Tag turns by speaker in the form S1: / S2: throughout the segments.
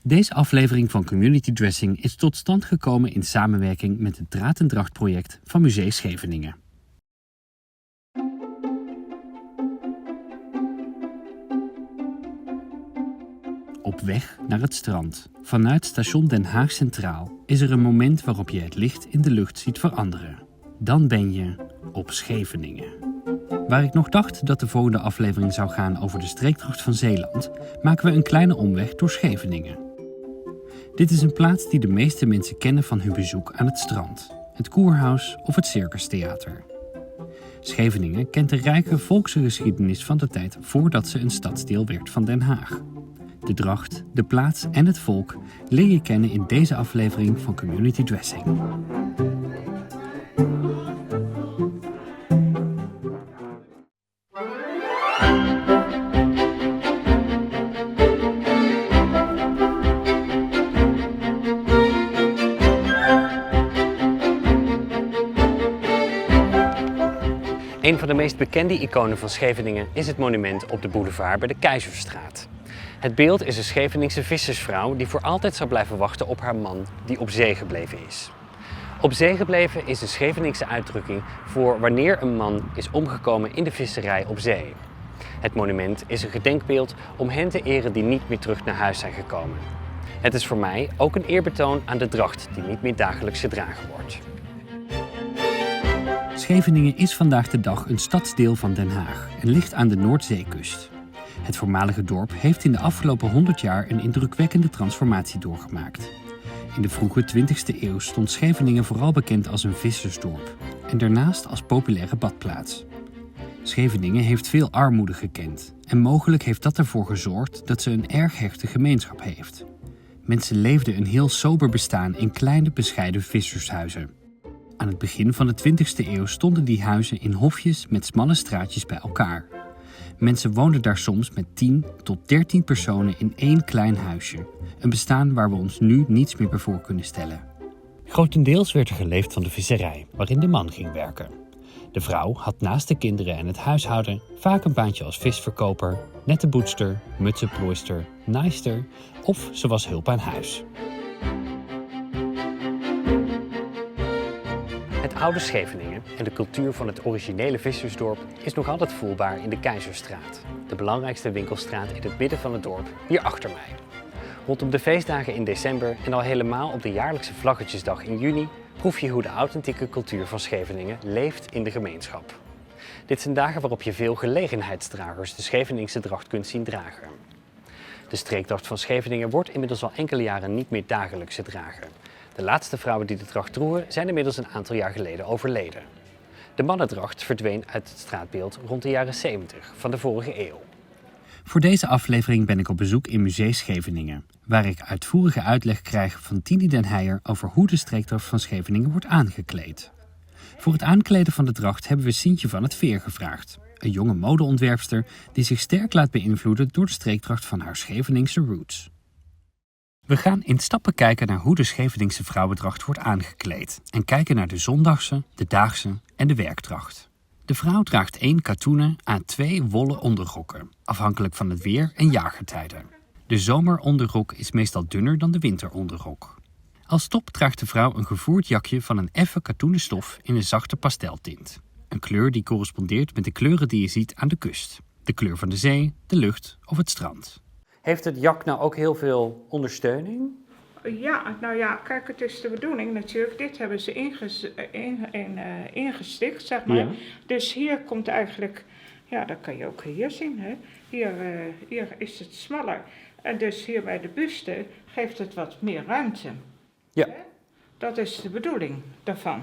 S1: Deze aflevering van Community Dressing is tot stand gekomen in samenwerking met het Draad en Dracht project van Museum Scheveningen. Op weg naar het strand, vanuit station Den Haag Centraal, is er een moment waarop je het licht in de lucht ziet veranderen. Dan ben je op Scheveningen. Waar ik nog dacht dat de volgende aflevering zou gaan over de streekdracht van Zeeland, maken we een kleine omweg door Scheveningen. Dit is een plaats die de meeste mensen kennen van hun bezoek aan het strand, het Koerhuis of het Circustheater. Scheveningen kent een rijke volksgeschiedenis van de tijd voordat ze een stadsdeel werd van Den Haag. De dracht, de plaats en het volk leer je kennen in deze aflevering van Community Dressing.
S2: Een van de meest bekende iconen van Scheveningen is het monument op de boulevard bij de Keizerstraat. Het beeld is een Scheveningse vissersvrouw die voor altijd zou blijven wachten op haar man die op zee gebleven is. Op zee gebleven is een Scheveningse uitdrukking voor wanneer een man is omgekomen in de visserij op zee. Het monument is een gedenkbeeld om hen te eren die niet meer terug naar huis zijn gekomen. Het is voor mij ook een eerbetoon aan de dracht die niet meer dagelijks gedragen wordt.
S1: Scheveningen is vandaag de dag een stadsdeel van Den Haag en ligt aan de Noordzeekust. Het voormalige dorp heeft in de afgelopen 100 jaar een indrukwekkende transformatie doorgemaakt. In de vroege 20e eeuw stond Scheveningen vooral bekend als een vissersdorp en daarnaast als populaire badplaats. Scheveningen heeft veel armoede gekend en mogelijk heeft dat ervoor gezorgd dat ze een erg hechte gemeenschap heeft. Mensen leefden een heel sober bestaan in kleine bescheiden vissershuizen. Aan het begin van de 20e eeuw stonden die huizen in hofjes met smalle straatjes bij elkaar. Mensen woonden daar soms met 10 tot 13 personen in één klein huisje. Een bestaan waar we ons nu niets meer bij voor kunnen stellen. Grotendeels werd er geleefd van de visserij, waarin de man ging werken. De vrouw had naast de kinderen en het huishouden vaak een baantje als visverkoper, netteboetster, mutsenplooister, naaister of ze was hulp aan huis.
S2: Het oude Scheveningen en de cultuur van het originele vissersdorp is nog altijd voelbaar in de Keizerstraat, de belangrijkste winkelstraat in het midden van het dorp, hier achter mij. Rondom de feestdagen in december en al helemaal op de jaarlijkse Vlaggetjesdag in juni proef je hoe de authentieke cultuur van Scheveningen leeft in de gemeenschap. Dit zijn dagen waarop je veel gelegenheidsdragers de Scheveningse dracht kunt zien dragen. De streekdracht van Scheveningen wordt inmiddels al enkele jaren niet meer dagelijks gedragen. De laatste vrouwen die de dracht droegen zijn inmiddels een aantal jaar geleden overleden. De mannendracht verdween uit het straatbeeld rond de jaren 70 van de vorige eeuw.
S1: Voor deze aflevering ben ik op bezoek in Museum Scheveningen, waar ik uitvoerige uitleg krijg van Tini den Heijer over hoe de streekdracht van Scheveningen wordt aangekleed. Voor het aankleden van de dracht hebben we Sientje van het Veer gevraagd, een jonge modeontwerpster die zich sterk laat beïnvloeden door de streekdracht van haar Scheveningse roots. We gaan in stappen kijken naar hoe de Scheveningse vrouwendracht wordt aangekleed en kijken naar de zondagse, de daagse en de werkdracht. De vrouw draagt 1 katoenen à 2 wollen onderrokken, afhankelijk van het weer en jaargetijden. De zomeronderrok is meestal dunner dan de winteronderrok. Als top draagt de vrouw een gevoerd jakje van een effen katoenen stof in een zachte pasteltint. Een kleur die correspondeert met de kleuren die je ziet aan de kust. De kleur van de zee, de lucht of het strand.
S2: Heeft het jak nou ook heel veel ondersteuning?
S3: Ja, nou ja, kijk, het is de bedoeling natuurlijk. Dit hebben ze ingesticht, zeg maar.
S2: Ja.
S3: Dus hier komt eigenlijk, ja, dat kan je ook hier zien, hè. Hier is het smaller. En dus hier bij de buste geeft het wat meer ruimte.
S2: Ja.
S3: Dat is de bedoeling daarvan.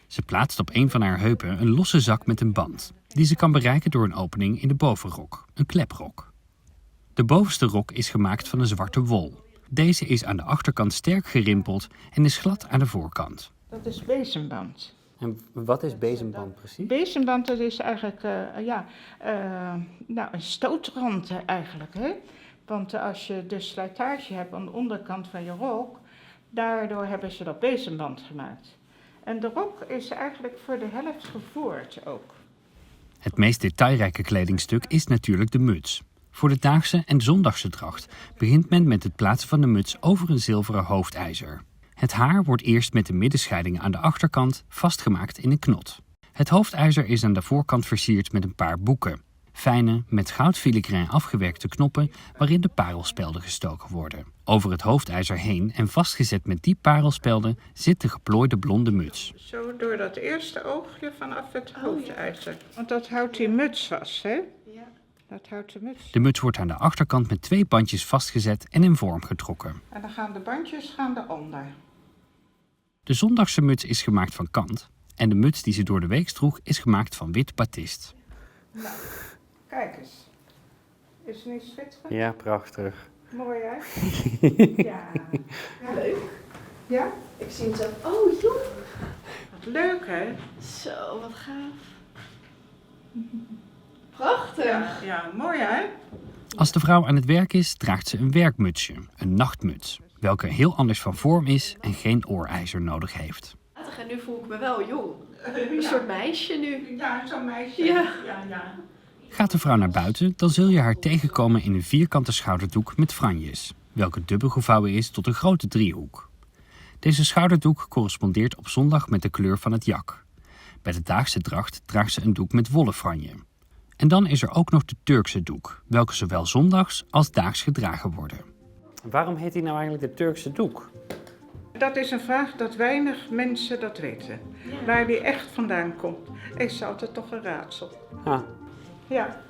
S1: Ze plaatst op een van haar heupen een losse zak met een band, die ze kan bereiken door een opening in de bovenrok, een kleprok. De bovenste rok is gemaakt van een zwarte wol. Deze is aan de achterkant sterk gerimpeld en is glad aan de voorkant.
S3: Dat is bezemband.
S2: En wat is bezemband precies?
S3: Bezemband, dat is eigenlijk een stootrand eigenlijk, hè. Want als je dus slijtage hebt aan de onderkant van je rok, daardoor hebben ze dat bezemband gemaakt. En de rok is eigenlijk voor de helft gevoerd ook.
S1: Het meest detailrijke kledingstuk is natuurlijk de muts. Voor de daagse en zondagse dracht begint men met het plaatsen van de muts over een zilveren hoofdijzer. Het haar wordt eerst met de middenscheidingen aan de achterkant vastgemaakt in een knot. Het hoofdijzer is aan de voorkant versierd met een paar boeken. Fijne, met goudfiligraan afgewerkte knoppen waarin de parelspelden gestoken worden. Over het hoofdijzer heen en vastgezet met die parelspelden zit de geplooide blonde muts.
S3: Zo door dat eerste oogje vanaf het hoofdijzer. Want dat houdt die muts vast, hè?
S4: Ja.
S3: Dat houdt de muts.
S1: De muts wordt aan de achterkant met 2 bandjes vastgezet en in vorm getrokken.
S3: En dan gaan de bandjes eronder.
S1: De zondagse muts is gemaakt van kant en de muts die ze door de week droeg is gemaakt van wit batist.
S3: Nou, kijk eens. Is het niet schitterend?
S2: Ja, prachtig.
S3: Mooi, hè? Ja.
S4: Ja, leuk.
S3: Ja?
S4: Ik zie hem zo. Oh, joh.
S3: Wat leuk, hè?
S4: Zo, wat gaaf. Prachtig.
S3: Ja, mooi, hè?
S1: Als de vrouw aan het werk is, draagt ze een werkmutsje, een nachtmuts, welke heel anders van vorm is en geen oorijzer nodig heeft.
S4: En nu voel ik me wel jong. Een soort meisje nu.
S3: Ja, zo'n meisje.
S4: Ja.
S3: Ja.
S1: Gaat de vrouw naar buiten, dan zul je haar tegenkomen in een vierkante schouderdoek met franjes, welke dubbel gevouwen is tot een grote driehoek. Deze schouderdoek correspondeert op zondag met de kleur van het jak. Bij de daagse dracht draagt ze een doek met wollen franje. En dan is er ook nog de Turkse doek, welke zowel zondags als daags gedragen worden.
S2: Waarom heet hij nou eigenlijk de Turkse doek?
S3: Dat is een vraag dat weinig mensen dat weten. Waar die echt vandaan komt. Is altijd toch een raadsel.
S2: Ah,
S3: Ja.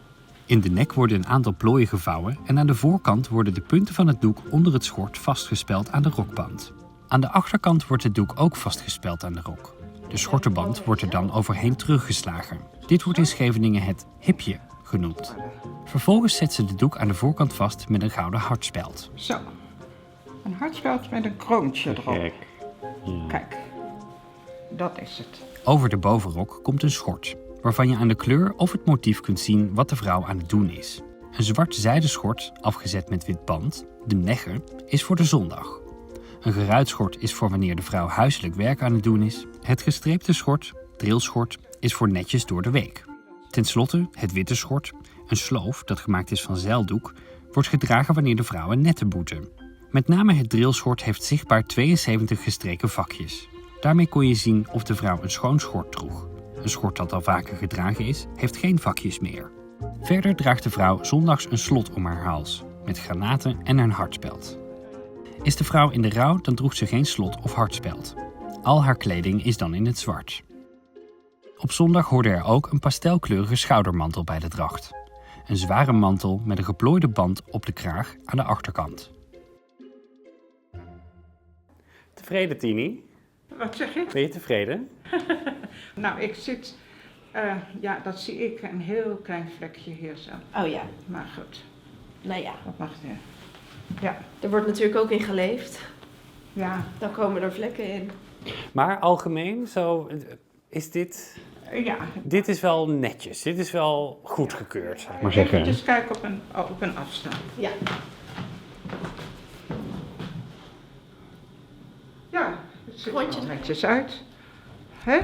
S1: In de nek worden een aantal plooien gevouwen en aan de voorkant worden de punten van het doek onder het schort vastgespeld aan de rokband. Aan de achterkant wordt het doek ook vastgespeld aan de rok. De schortenband wordt er dan overheen teruggeslagen. Dit wordt in Scheveningen het hipje genoemd. Vervolgens zet ze de doek aan de voorkant vast met een gouden hartspeld.
S3: Zo. Een hartspeld met een kroontje erop.
S2: gek.
S3: Kijk. Dat is het.
S1: Over de bovenrok komt een schort, waarvan je aan de kleur of het motief kunt zien wat de vrouw aan het doen is. Een zwart zijden schort, afgezet met wit band, de negge, is voor de zondag. Een geruit schort is voor wanneer de vrouw huiselijk werk aan het doen is. Het gestreepte schort, drillschort, is voor netjes door de week. Ten slotte het witte schort, een sloof dat gemaakt is van zeildoek, wordt gedragen wanneer de vrouw een nette boete. Met name het drillschort heeft zichtbaar 72 gestreken vakjes. Daarmee kon je zien of de vrouw een schoon schort droeg. Een schort dat al vaker gedragen is, heeft geen vakjes meer. Verder draagt de vrouw zondags een slot om haar hals, met granaten en een hartspeld. Is de vrouw in de rouw, dan droeg ze geen slot of hartspeld. Al haar kleding is dan in het zwart. Op zondag hoorde er ook een pastelkleurige schoudermantel bij de dracht. Een zware mantel met een geplooide band op de kraag aan de achterkant.
S2: Tevreden, Tini?
S3: Wat zeg je?
S2: Ben je tevreden?
S3: Nou, ik zit... ja, dat zie ik. Een heel klein vlekje hier zo.
S4: Oh ja,
S3: Maar goed,
S4: nou ja.
S3: dat mag niet. Ja.
S4: Er wordt natuurlijk ook in geleefd.
S3: Ja.
S4: Dan komen er vlekken in.
S2: Maar algemeen, zo is dit...
S3: Ja.
S2: Dit is wel netjes. Dit is wel goedgekeurd, zou ik maar
S3: Even
S2: zeggen.
S3: dus kijken op een afstand.
S4: Ja.
S3: Ja, het ziet er
S4: Rondje
S3: wel netjes uit. Hè?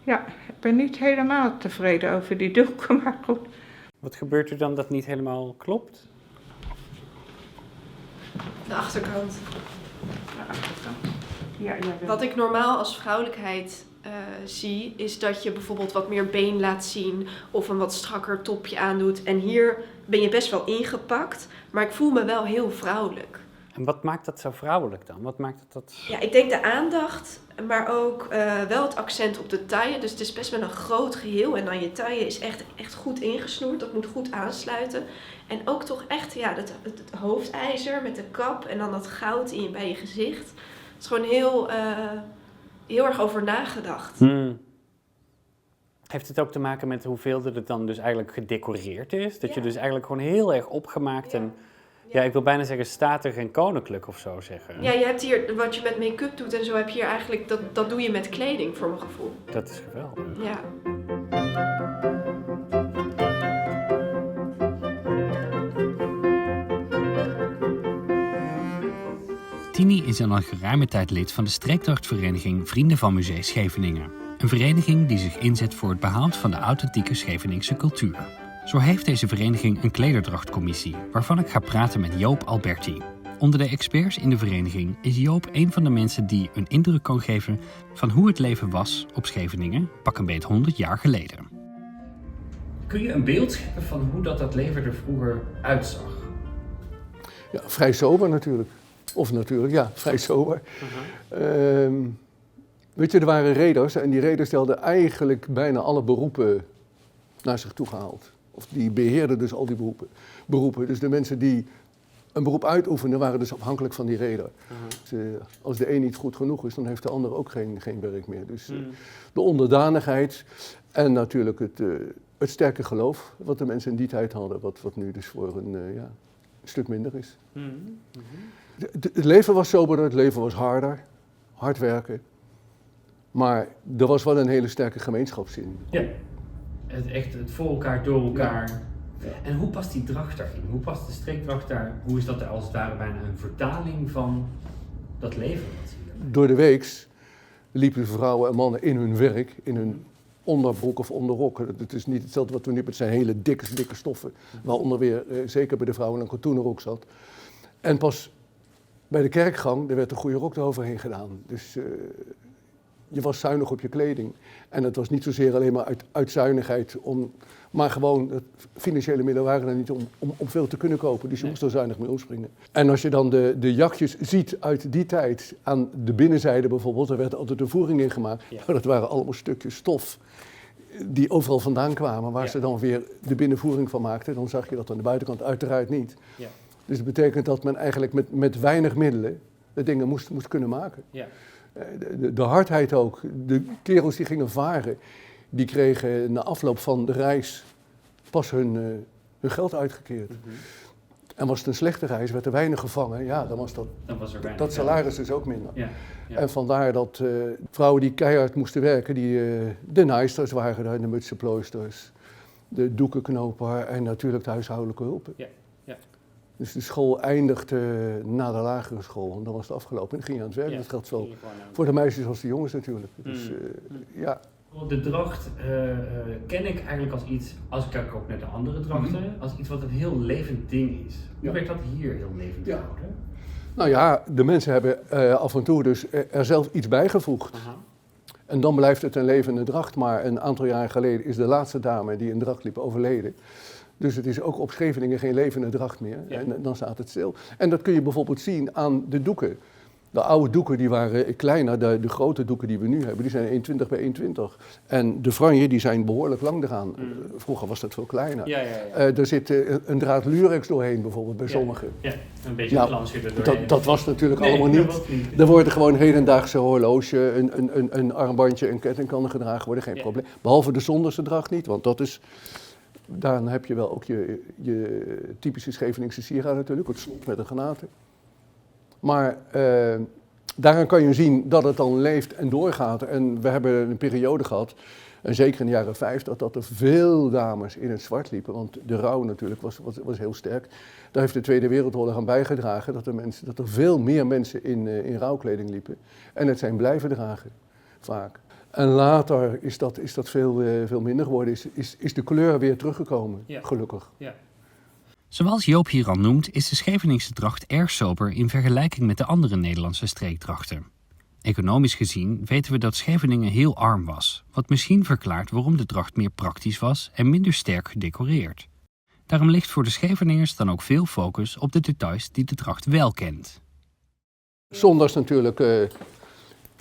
S3: Ja, ik ben niet helemaal tevreden over die doeken, maar goed.
S2: Wat gebeurt er dan dat niet helemaal klopt?
S4: De achterkant.
S3: De achterkant. Ja, ja,
S4: Wat ik normaal als vrouwelijkheid zie, is dat je bijvoorbeeld wat meer been laat zien of een wat strakker topje aandoet. En hier ben je best wel ingepakt, maar ik voel me wel heel vrouwelijk.
S2: En wat maakt dat zo vrouwelijk dan? Wat maakt dat...
S4: Ja, ik denk de aandacht, maar ook wel het accent op de taille. Dus het is best wel een groot geheel en dan je taille is echt goed ingesnoerd. Dat moet goed aansluiten. En ook toch echt ja, het hoofdijzer met de kap en dan dat goud bij je gezicht. Het is gewoon heel erg over nagedacht.
S2: Heeft het ook te maken met hoeveel er dan dus eigenlijk gedecoreerd is? Dat je
S4: Ja.
S2: dus eigenlijk gewoon heel erg opgemaakt en... Ja, ik wil bijna zeggen statig en koninklijk of zo zeggen.
S4: Ja, je hebt hier, wat je met make-up doet en zo heb je hier eigenlijk, dat doe je met kleding voor mijn gevoel.
S2: Dat is geweldig.
S4: Ja.
S1: Tini is al een geruime tijd lid van de streekdrachtvereniging Vrienden van Museum Scheveningen. Een vereniging die zich inzet voor het behoud van de authentieke Scheveningse cultuur. Zo heeft deze vereniging een klederdrachtcommissie, waarvan ik ga praten met Joop Alberti. Onder de experts in de vereniging is Joop een van de mensen die een indruk kan geven van hoe het leven was op Scheveningen, pak een beet 100 jaar geleden. Kun je een beeld scheppen van hoe dat leven er vroeger uitzag?
S5: Ja, vrij sober natuurlijk. Of natuurlijk, ja, vrij sober. Weet je, er waren reders en die reders die hadden eigenlijk bijna alle beroepen naar zich toe gehaald. Of die beheerden dus al die beroepen. Dus de mensen die een beroep uitoefenden waren dus afhankelijk van die reder. Dus, als de een niet goed genoeg is, dan heeft de ander ook geen werk meer. Dus de onderdanigheid en natuurlijk het sterke geloof wat de mensen in die tijd hadden, wat nu dus voor een stuk minder is. Het leven was soberder, het leven was harder, hard werken. Maar er was wel een hele sterke gemeenschapszin.
S1: Ja, het voor elkaar, door elkaar. Ja. Ja. En hoe past die dracht daarin? Hoe past de streekdracht daar? Hoe is dat als het ware bijna een vertaling van dat leven?
S5: Door de weeks liepen vrouwen en mannen in hun werk, in hun onderbroek of onderrok. Het is niet hetzelfde wat we nu hebben, het zijn hele dikke stoffen. Waaronder weer, zeker bij de vrouwen, een katoenrok zat. En pas bij de kerkgang, er werd een goede rok eroverheen gedaan. Dus je was zuinig op je kleding. En het was niet zozeer alleen maar uit zuinigheid, maar gewoon, financiële middelen waren er niet om veel te kunnen kopen. Dus je moest er zuinig mee omspringen. En als je dan de jakjes ziet uit die tijd, aan de binnenzijde bijvoorbeeld, er werd altijd een voering in gemaakt. Ja. Maar dat waren allemaal stukjes stof die overal vandaan kwamen, waar ze dan weer de binnenvoering van maakten. Dan zag je dat aan de buitenkant uiteraard niet. Ja. Dus dat betekent dat men eigenlijk met weinig middelen de dingen moest kunnen maken. Ja. De hardheid ook. De kerels die gingen varen, die kregen na afloop van de reis pas hun geld uitgekeerd. En was het een slechte reis, werd er weinig gevangen, ja, dan was dat salaris dus ook minder. Ja, ja. En vandaar dat vrouwen die keihard moesten werken, de naaisters waren daar, de mutsenplooisters, de doekenknoper en natuurlijk de huishoudelijke hulpen. Ja. Ja. Dus de school eindigde na de lagere school, en dan was het afgelopen en dan ging je aan het werk. Ja, dat geldt zowel voor de meisjes als de jongens natuurlijk. Dus, ja.
S1: De dracht ken ik eigenlijk als iets, als ik kijk ook naar de andere drachten, als iets wat een heel levend ding is. Hoe werd dat hier heel levend gehouden?
S5: Nou ja, de mensen hebben af en toe dus er zelf iets bijgevoegd. En dan blijft het een levende dracht, maar een aantal jaren geleden is de laatste dame die in dracht liep overleden. Dus het is ook op Scheveningen geen levende dracht meer. Ja. En dan staat het stil. En dat kun je bijvoorbeeld zien aan de doeken. De oude doeken die waren kleiner, de grote doeken die we nu hebben, die zijn 1,20 bij 1,20. En de franje die zijn behoorlijk lang eraan. Vroeger was dat veel kleiner. Ja, ja, ja. Er zit een draad lurex doorheen bijvoorbeeld bij sommigen. Ja,
S1: een beetje glansje er doorheen.
S5: Dat was natuurlijk allemaal niet. Er worden gewoon hedendaagse horloge, een armbandje, een ketting kan er gedragen worden, geen probleem. Behalve de zonderse dracht niet, want dat is... Dan heb je wel ook je typische Scheveningse sieraad natuurlijk, het slot met de granaten. Maar daaraan kan je zien dat het dan leeft en doorgaat. En we hebben een periode gehad, en zeker in de jaren 50, dat er veel dames in het zwart liepen. Want de rouw natuurlijk was heel sterk. Daar heeft de Tweede Wereldoorlog aan bijgedragen dat er veel meer mensen in rouwkleding liepen. En het zijn blijven dragen, vaak. En later is dat veel minder geworden, is de kleur weer teruggekomen, gelukkig. Ja.
S1: Zoals Joop hier al noemt, is de Scheveningse dracht erg sober in vergelijking met de andere Nederlandse streekdrachten. Economisch gezien weten we dat Scheveningen heel arm was, wat misschien verklaart waarom de dracht meer praktisch was en minder sterk gedecoreerd. Daarom ligt voor de Scheveningers dan ook veel focus op de details die de dracht wel kent.
S5: Zondags natuurlijk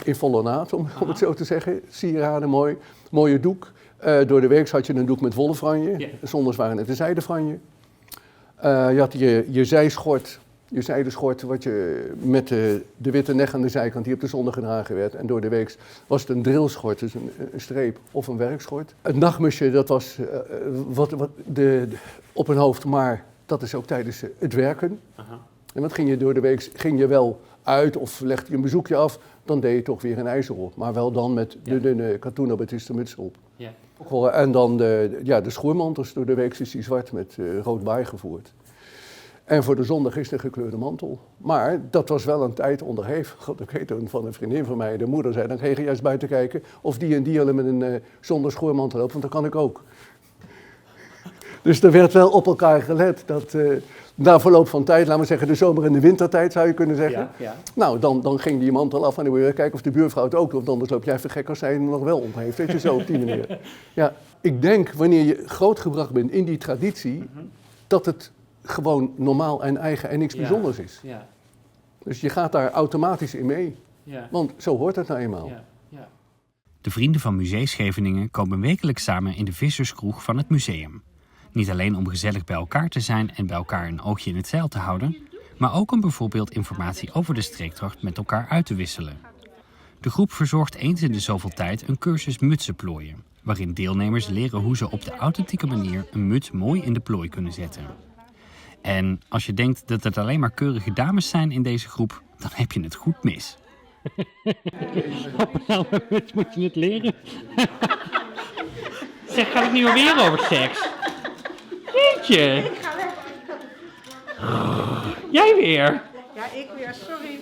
S5: in volle naad, om het zo te zeggen. Sieraden, mooie doek. Door de week had je een doek met wollen franje. Yeah. Zondags waren het de zijde franje. Je had je zijschort, je zijden schort, wat je met de witte nek aan de zijkant die op de zondag gedragen werd. En door de week was het een drillschort, dus een streep of een werkschort. Het nachtmusje, dat was op een hoofd, maar dat is ook tijdens het werken. En wat ging je door de week, ging je wel uit of legde je een bezoekje af, dan deed je toch weer een ijzer op. Maar wel dan met de dunne katoenen batiste muts op. Ja. En dan de schoermantels, door de week is die zwart met rood baai gevoerd. En voor de zondag is de gekleurde mantel. Maar dat was wel een tijd onderhevig. God, ik weet van een vriendin van mij, de moeder zei, dan ga je juist buiten kijken of die en die al met een zonder schoormantel loopt, want dat kan ik ook. Dus er werd wel op elkaar gelet. Dat na verloop van tijd, laten we zeggen de zomer- en de wintertijd zou je kunnen zeggen.
S2: Ja.
S5: Nou, dan ging die mantel af en dan moet je kijken of de buurvrouw het ook doet. Want anders loop jij even gek als zij hem nog wel om heeft. Weet je, zo op die manier. Ja, ik denk wanneer je grootgebracht bent in die traditie, dat het gewoon normaal en eigen en niks bijzonders is.
S2: Ja.
S5: Dus je gaat daar automatisch in mee.
S2: Ja.
S5: Want zo hoort het nou eenmaal.
S2: Ja.
S1: De vrienden van Museum Scheveningen komen wekelijks samen in de visserskroeg van het museum. Niet alleen om gezellig bij elkaar te zijn en bij elkaar een oogje in het zeil te houden, maar ook om bijvoorbeeld informatie over de streekdracht met elkaar uit te wisselen. De groep verzorgt eens in de zoveel tijd een cursus mutsen plooien, waarin deelnemers leren hoe ze op de authentieke manier een muts mooi in de plooi kunnen zetten. En als je denkt dat het alleen maar keurige dames zijn in deze groep, dan heb je het goed mis.
S2: Moet je het leren? Zeg, gaat het nu alweer over seks? Jeetje. Jij weer?
S3: Ja, ik weer, sorry.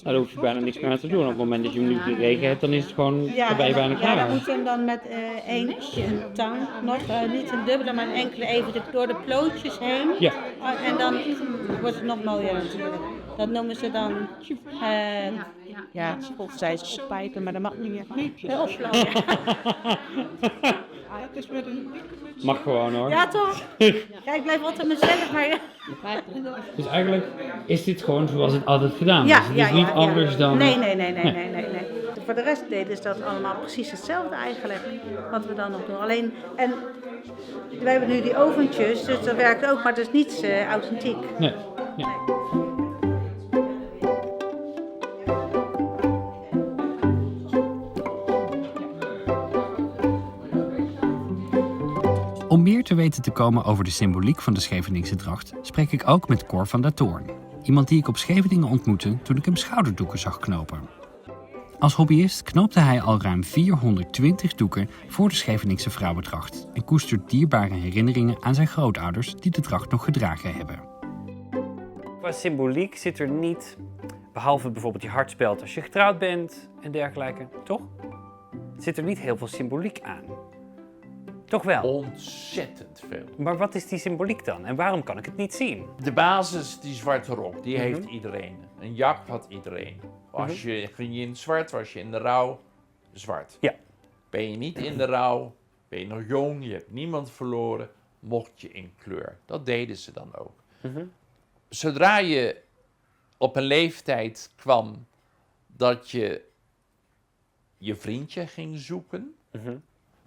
S2: Daar hoef je bijna niks meer aan te doen. Op het moment dat je hem nu gekregen hebt, dan is het gewoon, dan ben je bijna
S6: Ja,
S2: klaar.
S6: dan moeten we hem dan met een tang nog, niet een dubbele, maar een enkele even door de plootjes heen.
S2: Ja.
S6: En dan wordt het nog mooier natuurlijk. Dat noemen ze dan, of zij is oppijpen, maar dat mag niet meer. Opslaan.
S2: Mag gewoon hoor.
S6: Ja toch? Ja, ik blijf altijd mezelf, maar ja.
S2: Dus eigenlijk is dit gewoon zoals het altijd gedaan is.
S6: Ja,
S2: Het is niet anders dan...
S6: Nee. Voor de rest deden ze dat allemaal precies hetzelfde eigenlijk, wat we dan nog doen. Alleen, en wij hebben nu die oventjes, dus dat werkt ook, maar het is niet authentiek.
S2: Nee.
S1: Om meer te weten te komen over de symboliek van de Scheveningse dracht, spreek ik ook met Cor van der Toorn. Iemand die ik op Scheveningen ontmoette toen ik hem schouderdoeken zag knopen. Als hobbyist knoopte hij al ruim 420 doeken voor de Scheveningse vrouwendracht en koestert dierbare herinneringen aan zijn grootouders die de dracht nog gedragen hebben.
S2: Qua symboliek zit er niet, behalve bijvoorbeeld je hartspeld als je getrouwd bent en dergelijke, toch? Zit er niet heel veel symboliek aan. Toch wel?
S7: Ontzettend veel.
S2: Maar wat is die symboliek dan? En waarom kan ik het niet zien?
S7: De basis, die zwarte rok, die heeft iedereen. Een jak had iedereen. Ging je in het zwart, was je in de rouw, zwart.
S2: Ja.
S7: Ben je niet in de rouw, ben je nog jong, je hebt niemand verloren, mocht je in kleur. Dat deden ze dan ook. Zodra je op een leeftijd kwam dat je je vriendje ging zoeken,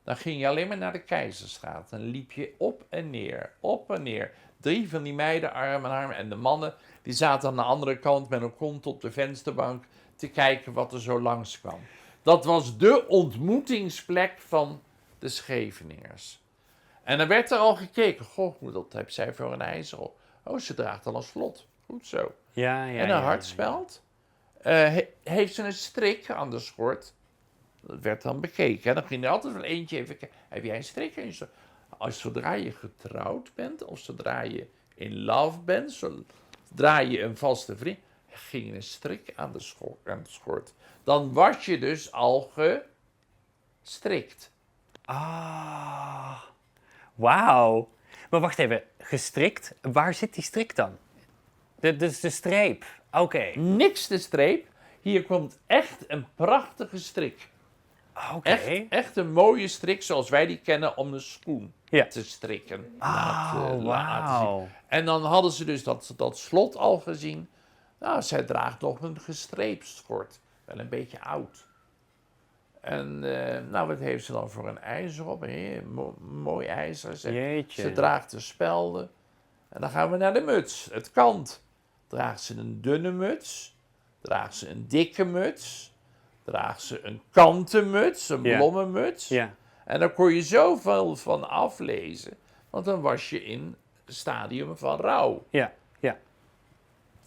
S7: dan ging je alleen maar naar de Keizerstraat. Dan liep je op en neer. 3 van die meiden arm in arm. En de mannen die zaten aan de andere kant met een kont op de vensterbank te kijken wat er zo langs kwam. Dat was de ontmoetingsplek van de Scheveningers. En dan werd er al gekeken. Goh, dat heeft zij voor een ijzer op. Oh, ze draagt al een slot. Goed zo.
S2: Ja.
S7: En een hartspeld. Heeft ze een strik aan de schort? Dat werd dan bekeken. En dan ging er altijd wel eentje even kijken. Heb jij een strik? Zodra je getrouwd bent, of zodra je in love bent, zodra je een vaste vriend, ging een strik aan de schort. Dan was je dus al gestrikt.
S2: Ah, wauw. Maar wacht even, gestrikt? Waar zit die strik dan? Dus de streep. Oké.
S7: Niks de streep. Hier komt echt een prachtige strik.
S2: Oké.
S7: Echt een mooie strik zoals wij die kennen om een schoen te strikken.
S2: Wauw.
S7: En dan hadden ze dus dat slot al gezien. Nou, zij draagt nog een gestreept schort. Wel een beetje oud. En wat heeft ze dan voor een ijzer op? Mooi ijzer. Ze draagt de spelden. En dan gaan we naar de muts, het kant. Draagt ze een dunne muts? Draagt ze een dikke muts? Draagt ze een kanten muts, een blommenmuts?
S2: Ja.
S7: En daar kon je zoveel van aflezen. Want dan was je in het stadium van rouw.
S2: Ja.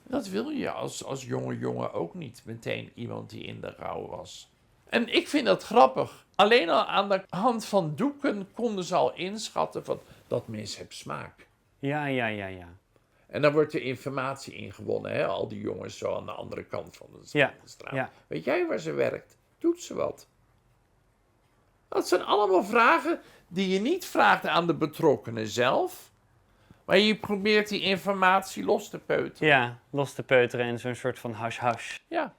S7: Dat wil je als jonge jongen ook niet. Meteen iemand die in de rouw was. En ik vind dat grappig. Alleen al aan de hand van doeken konden ze al inschatten van dat mens heeft smaak.
S2: Ja.
S7: En dan wordt er informatie ingewonnen, hè? Al die jongens zo aan de andere kant van de straat.
S2: Ja.
S7: Weet jij waar ze werkt? Doet ze wat? Dat zijn allemaal vragen die je niet vraagt aan de betrokkenen zelf. Maar je probeert die informatie los te peuteren.
S2: Ja, los te peuteren in zo'n soort van hash-hash.
S7: Ja.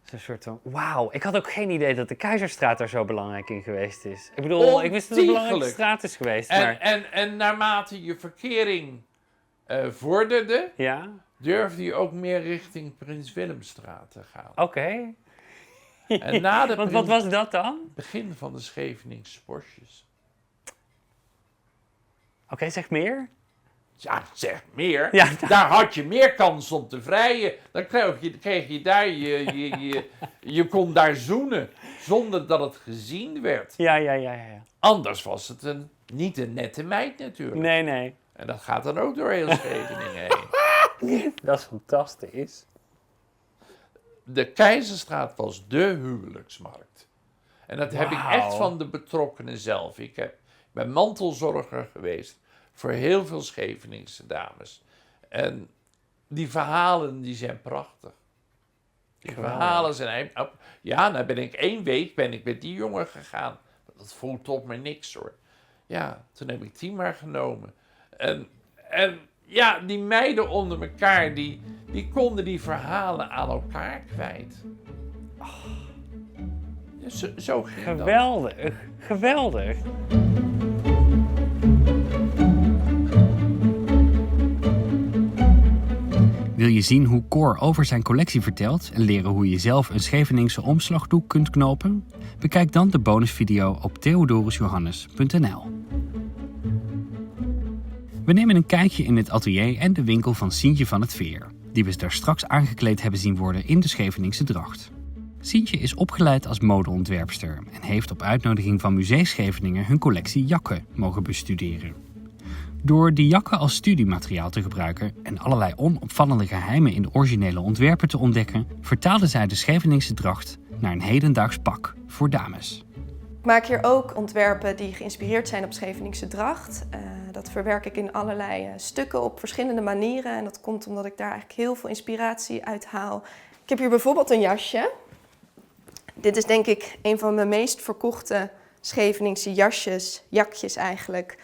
S2: Zo'n soort van, wauw, ik had ook geen idee dat de Keizerstraat daar zo belangrijk in geweest is. Ik bedoel, ik wist dat het een belangrijke straat is geweest, maar...
S7: En naarmate je verkering vorderde,
S2: Ja?
S7: durfde je ook meer richting Prins Willemstraat te gaan.
S2: Oké.
S7: En na de
S2: Want wat was dat dan?
S7: begin van de Scheveningse bosjes.
S2: Oké, zeg meer.
S7: Ja, zeg meer.
S2: Ja,
S7: Daar had je meer kans om te vrijen. Dan kreeg je daar, je kon daar zoenen, zonder dat het gezien werd.
S2: Ja.
S7: Anders was het niet een nette meid natuurlijk.
S2: Nee.
S7: En dat gaat dan ook door heel Scheveningen heen.
S2: Dat is fantastisch.
S7: De Keizerstraat was de huwelijksmarkt. En dat heb ik echt
S2: Wauw.
S7: van de betrokkenen zelf. Ik ben mantelzorger geweest voor heel veel Scheveningse dames. En die verhalen die zijn prachtig. Die verhalen zijn... Ja, nou ben ik 1 week met die jongen gegaan. Dat voelt op me niks hoor. Ja, toen heb ik die maar genomen. En ja, die meiden onder elkaar, die konden die verhalen aan elkaar kwijt. Ja, zo ging dat.
S2: Geweldig.
S1: Wil je zien hoe Cor over zijn collectie vertelt en leren hoe je zelf een Scheveningse omslagdoek kunt knopen? Bekijk dan de bonusvideo op theodorusjohannes.nl. We nemen een kijkje in het atelier en de winkel van Sientje van het Veer, die we daar straks aangekleed hebben zien worden in de Scheveningse dracht. Sientje is opgeleid als modeontwerpster en heeft op uitnodiging van Museum Scheveningen hun collectie jakken mogen bestuderen. Door die jakken als studiemateriaal te gebruiken en allerlei onopvallende geheimen in de originele ontwerpen te ontdekken, vertaalde zij de Scheveningse dracht naar een hedendaags pak voor dames.
S4: Ik maak hier ook ontwerpen die geïnspireerd zijn op Scheveningse dracht. Dat verwerk ik in allerlei stukken op verschillende manieren. En dat komt omdat ik daar eigenlijk heel veel inspiratie uit haal. Ik heb hier bijvoorbeeld een jasje. Dit is denk ik een van mijn meest verkochte Scheveningse jasjes, jakjes eigenlijk.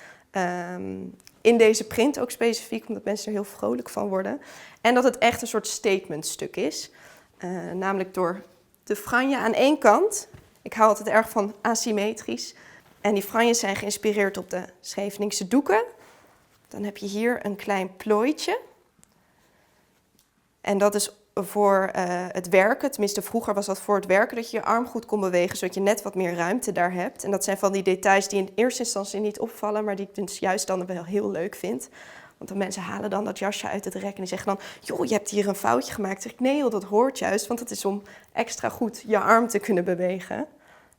S4: In deze print ook specifiek, omdat mensen er heel vrolijk van worden. En dat het echt een soort statementstuk is. Namelijk door de franje aan één kant. Ik hou altijd erg van asymmetrisch. En die franjes zijn geïnspireerd op de Scheveningse doeken. Dan heb je hier een klein plooitje. En dat is voor het werken, tenminste vroeger was dat voor het werken, dat je je arm goed kon bewegen, zodat je net wat meer ruimte daar hebt. En dat zijn van die details die in eerste instantie niet opvallen, maar die ik dus juist dan wel heel leuk vind. Want de mensen halen dan dat jasje uit het rek en die zeggen dan, joh, je hebt hier een foutje gemaakt. Dan zeg ik, nee joh, dat hoort juist, want het is om extra goed je arm te kunnen bewegen.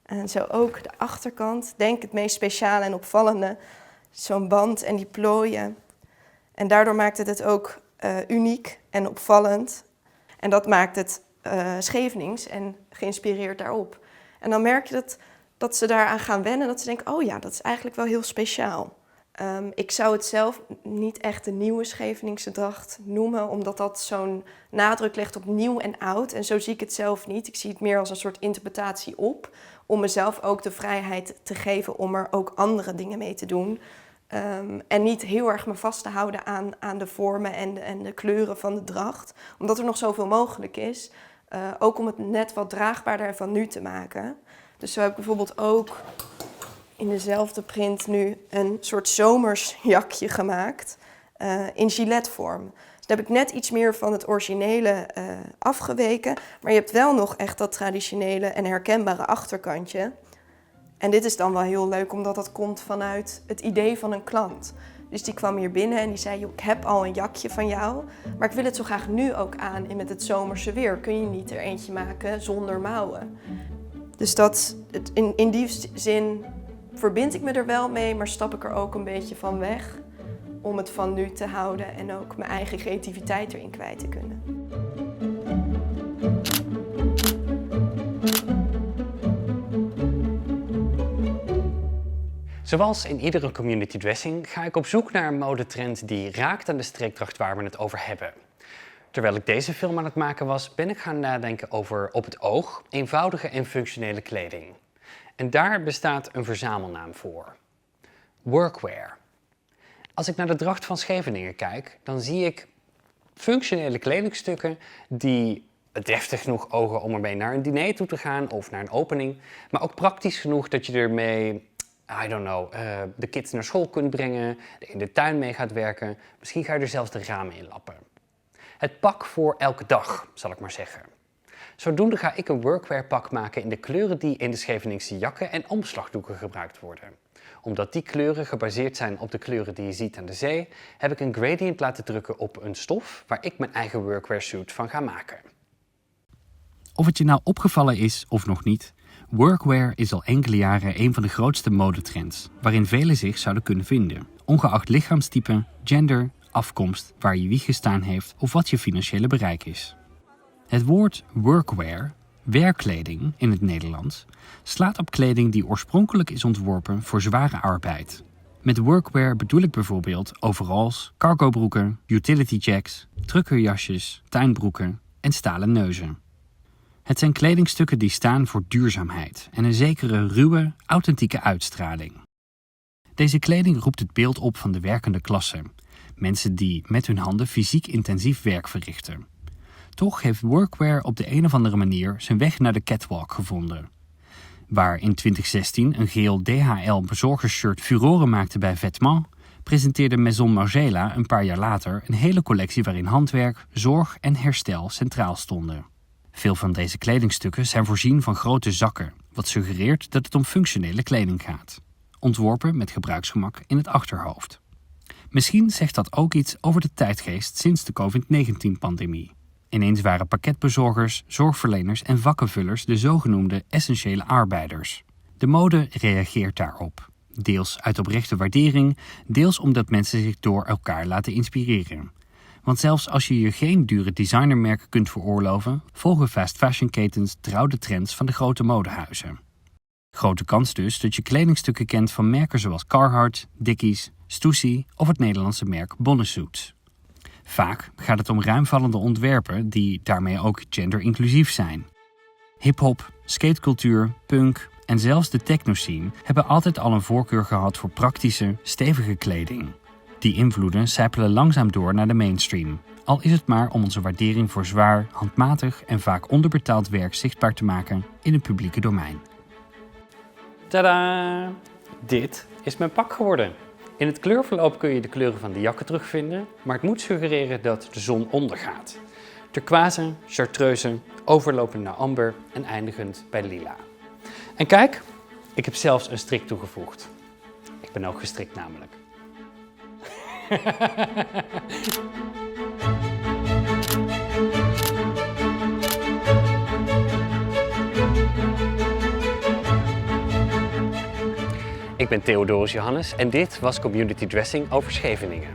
S4: En zo ook de achterkant, denk het meest speciale en opvallende, zo'n band en die plooien. En daardoor maakt het ook uniek en opvallend. En dat maakt het Schevenings en geïnspireerd daarop. En dan merk je dat ze daaraan gaan wennen, dat ze denken, oh ja, dat is eigenlijk wel heel speciaal. Ik zou het zelf niet echt de nieuwe Scheveningse dracht noemen, omdat dat zo'n nadruk legt op nieuw en oud. En zo zie ik het zelf niet. Ik zie het meer als een soort interpretatie op, om mezelf ook de vrijheid te geven om er ook andere dingen mee te doen. En niet heel erg me vast te houden aan de vormen en de kleuren van de dracht. Omdat er nog zoveel mogelijk is. Ook om het net wat draagbaarder van nu te maken. Dus zo heb ik bijvoorbeeld ook in dezelfde print nu een soort zomersjakje gemaakt. In giletvorm. Dus daar heb ik net iets meer van het originele afgeweken. Maar je hebt wel nog echt dat traditionele en herkenbare achterkantje. En dit is dan wel heel leuk, omdat dat komt vanuit het idee van een klant. Dus die kwam hier binnen en die zei, joh, ik heb al een jakje van jou, maar ik wil het zo graag nu ook aan en met het zomerse weer. Kun je niet er eentje maken zonder mouwen? Dus in die zin verbind ik me er wel mee, maar stap ik er ook een beetje van weg om het van nu te houden en ook mijn eigen creativiteit erin kwijt te kunnen.
S2: Zoals in iedere community dressing ga ik op zoek naar een modetrend die raakt aan de streekdracht waar we het over hebben. Terwijl ik deze film aan het maken was, ben ik gaan nadenken over op het oog eenvoudige en functionele kleding. En daar bestaat een verzamelnaam voor. Workwear. Als ik naar de dracht van Scheveningen kijk, dan zie ik functionele kledingstukken die deftig genoeg ogen om ermee naar een diner toe te gaan of naar een opening, maar ook praktisch genoeg dat je ermee, de kids naar school kunt brengen, in de tuin mee gaat werken. Misschien ga je er zelfs de ramen in lappen. Het pak voor elke dag, zal ik maar zeggen. Zodoende ga ik een workwear pak maken in de kleuren die in de Scheveningse jakken en omslagdoeken gebruikt worden. Omdat die kleuren gebaseerd zijn op de kleuren die je ziet aan de zee, heb ik een gradient laten drukken op een stof waar ik mijn eigen workwear suit van ga maken.
S1: Of het je nou opgevallen is of nog niet, workwear is al enkele jaren een van de grootste modetrends, waarin velen zich zouden kunnen vinden, ongeacht lichaamstype, gender, afkomst, waar je wieg gestaan heeft of wat je financiële bereik is. Het woord workwear, werkkleding in het Nederlands, slaat op kleding die oorspronkelijk is ontworpen voor zware arbeid. Met workwear bedoel ik bijvoorbeeld overalls, cargobroeken, utility jacks, truckerjasjes, tuinbroeken en stalen neuzen. Het zijn kledingstukken die staan voor duurzaamheid en een zekere ruwe, authentieke uitstraling. Deze kleding roept het beeld op van de werkende klasse, mensen die met hun handen fysiek intensief werk verrichten. Toch heeft workwear op de een of andere manier zijn weg naar de catwalk gevonden. Waar in 2016 een geel DHL bezorgersshirt furoren maakte bij Vêtements, presenteerde Maison Margiela een paar jaar later een hele collectie waarin handwerk, zorg en herstel centraal stonden. Veel van deze kledingstukken zijn voorzien van grote zakken, wat suggereert dat het om functionele kleding gaat. Ontworpen met gebruiksgemak in het achterhoofd. Misschien zegt dat ook iets over de tijdgeest sinds de COVID-19-pandemie. Ineens waren pakketbezorgers, zorgverleners en vakkenvullers de zogenoemde essentiële arbeiders. De mode reageert daarop. Deels uit oprechte waardering, deels omdat mensen zich door elkaar laten inspireren. Want zelfs als je je geen dure designermerken kunt veroorloven, volgen fast fashion ketens trouw de trends van de grote modehuizen. Grote kans dus dat je kledingstukken kent van merken zoals Carhartt, Dickies, Stussy of het Nederlandse merk Bonnesuits. Vaak gaat het om ruimvallende ontwerpen die daarmee ook genderinclusief zijn. Hip-hop, skatecultuur, punk en zelfs de technoscene hebben altijd al een voorkeur gehad voor praktische, stevige kleding. Die invloeden sijpelen langzaam door naar de mainstream, al is het maar om onze waardering voor zwaar, handmatig en vaak onderbetaald werk zichtbaar te maken in het publieke domein.
S2: Tadaa! Dit is mijn pak geworden. In het kleurverloop kun je de kleuren van de jakken terugvinden, maar het moet suggereren dat de zon ondergaat. Turquoise, chartreuse, overlopend naar amber en eindigend bij lila. En kijk, ik heb zelfs een strik toegevoegd. Ik ben ook gestrikt namelijk. Ik ben Theodorus Johannes en dit was Community Dressing over Scheveningen.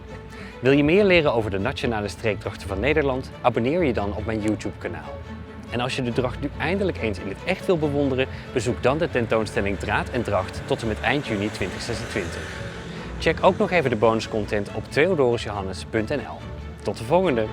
S2: Wil je meer leren over de nationale streekdrachten van Nederland? Abonneer je dan op mijn YouTube-kanaal. En als je de dracht nu eindelijk eens in het echt wil bewonderen, bezoek dan de tentoonstelling Draad en Dracht tot en met eind juni 2026. Check ook nog even de bonuscontent op theodorusjohannes.nl. Tot de volgende!